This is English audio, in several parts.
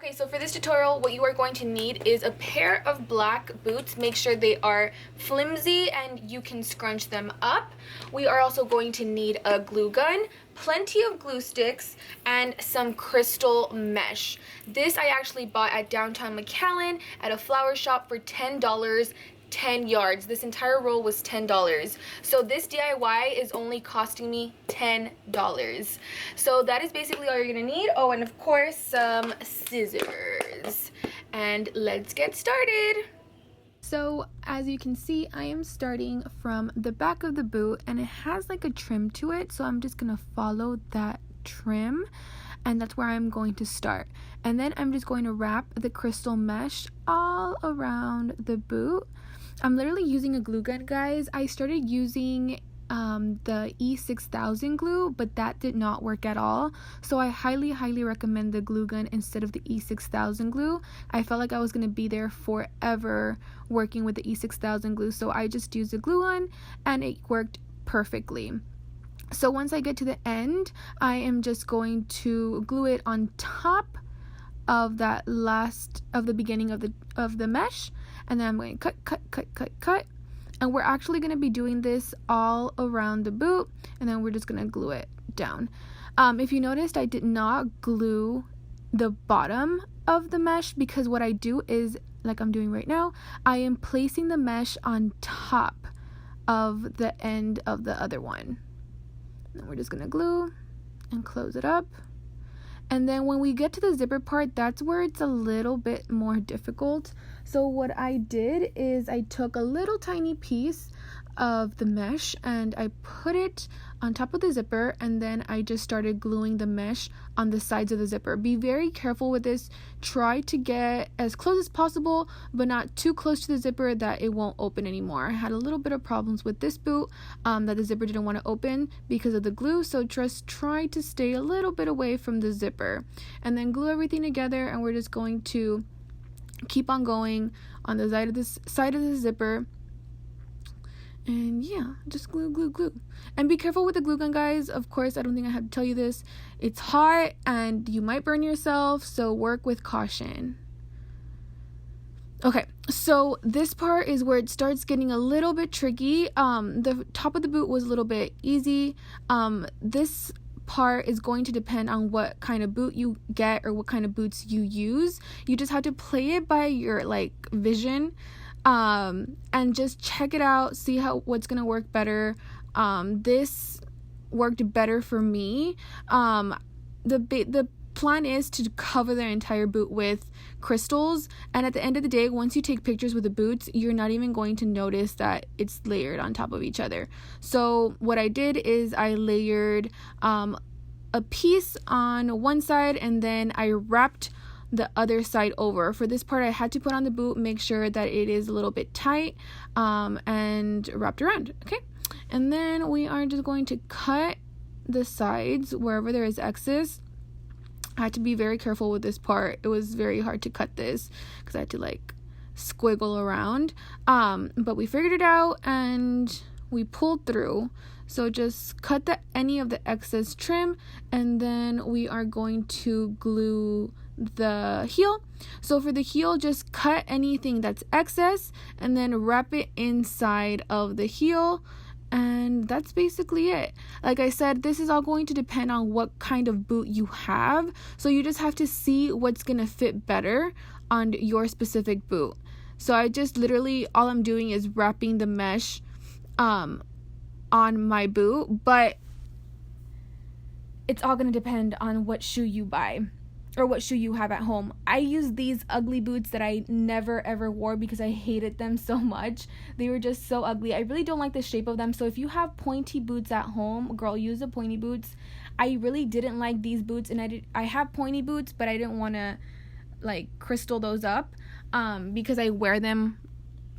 Okay, so for this tutorial, what you are going to need is a pair of black boots. Make sure they are flimsy and you can scrunch them up. We are also going to need a glue gun, plenty of glue sticks, and some crystal mesh. This I actually bought at downtown McAllen at a flower shop for $10. 10 yards. This entire roll was $10. So this DIY is only costing me $10. So that is basically all you're gonna need. Oh, and of course some scissors. And let's get started. So as you can see, I am starting from the back of the boot and it has like a trim to it, so I'm just gonna follow that trim and that's where I'm going to start. And then I'm just going to wrap the crystal mesh all around the boot. I'm literally using a glue gun, guys. I started using the E6000 glue, but that did not work at all. So I highly recommend the glue gun instead of the E6000 glue. I felt like I was going to be there forever working with the E6000 glue, so I just used the glue gun and it worked perfectly. So once I get to the end, I am just going to glue it on top of that the beginning of the mesh, and then I'm going to cut, and we're actually going to be doing this all around the boot, and then we're just going to glue it down. If you noticed, I did not glue the bottom of the mesh because what I do is, like I'm doing right now, I am placing the mesh on top of the end of the other one. And we're just going to glue and close it up. And then when we get to the zipper part, that's where it's a little bit more difficult. So what I did is I took a little tiny piece of the mesh and I put it on top of the zipper, and then I just started gluing the mesh on the sides of the zipper. Be very careful with this. Try to get as close as possible, but not too close to the zipper that it won't open anymore. I had a little bit of problems with this boot that the zipper didn't want to open because of the glue, so just try to stay a little bit away from the zipper. And then glue everything together, and we're just going to keep on going on the side of the zipper. And yeah, just glue. And be careful with the glue gun, guys. Of course, I don't think I have to tell you this. It's hot and you might burn yourself, so work with caution. Okay, so this part is where it starts getting a little bit tricky. The top of the boot was a little bit easy. This part is going to depend on what kind of boot you get or what kind of boots you use. You just have to play it by your vision. And just check it out, see what's gonna work better. This worked better for me. The plan is to cover the entire boot with crystals, and at the end of the day, once you take pictures with the boots, you're not even going to notice that it's layered on top of each other. So what I did is I layered a piece on one side, and then I wrapped the other side over. For this part, I had to put on the boot, make sure that it is a little bit tight, and wrapped around. Okay, and then we are just going to cut the sides wherever there is excess. I had to be very careful with this part. It was very hard to cut this because I had to squiggle around, but we figured it out and we pulled through. So just cut any of the excess trim, and then we are going to glue the heel. So for the heel, just cut anything that's excess and then wrap it inside of the heel, and that's basically it. Like I said, this is all going to depend on what kind of boot you have, so you just have to see what's gonna fit better on your specific boot. So I just literally, all I'm doing is wrapping the mesh on my boot, but it's all gonna depend on what shoe you buy or what shoe you have at home. I use these ugly boots that I never ever wore because I hated them so much. They were just so ugly. I really don't like the shape of them. So if you have pointy boots at home, girl, use the pointy boots. I really didn't like these boots, and I have pointy boots, but I didn't want to crystal those up because I wear them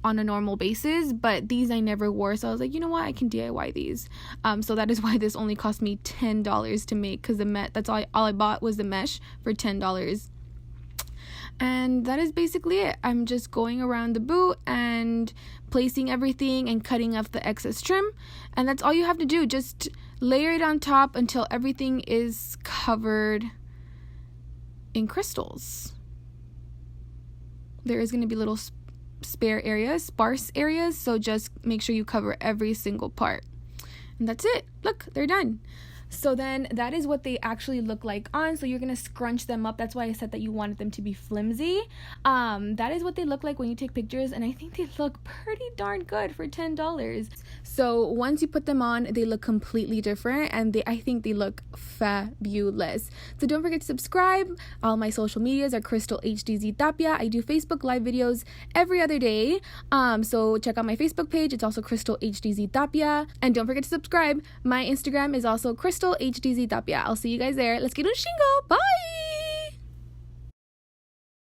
on a normal basis, but these I never wore, so I was like, you know what, I can DIY these. So that is why this only cost me $10 to make, because that's all I bought was the mesh for $10. And that is basically it. I'm just going around the boot and placing everything and cutting off the excess trim, and that's all you have to do. Just layer it on top until everything is covered in crystals. there is going to be little sparse areas, so just make sure you cover every single part. And that's it. Look, they're done. So then that is what they actually look like on. So you're going to scrunch them up. That's why I said that you wanted them to be flimsy. That is what they look like when you take pictures. And I think they look pretty darn good for $10. So once you put them on, they look completely different. And I think they look fabulous. So don't forget to subscribe. All my social medias are Cristal HDZ Tapia. I do Facebook live videos every other day. So check out my Facebook page. It's also Cristal HDZ Tapia. And don't forget to subscribe. My Instagram is also Cristal HDZ Tapia. I'll see you guys there. Let's get un shingo. Bye!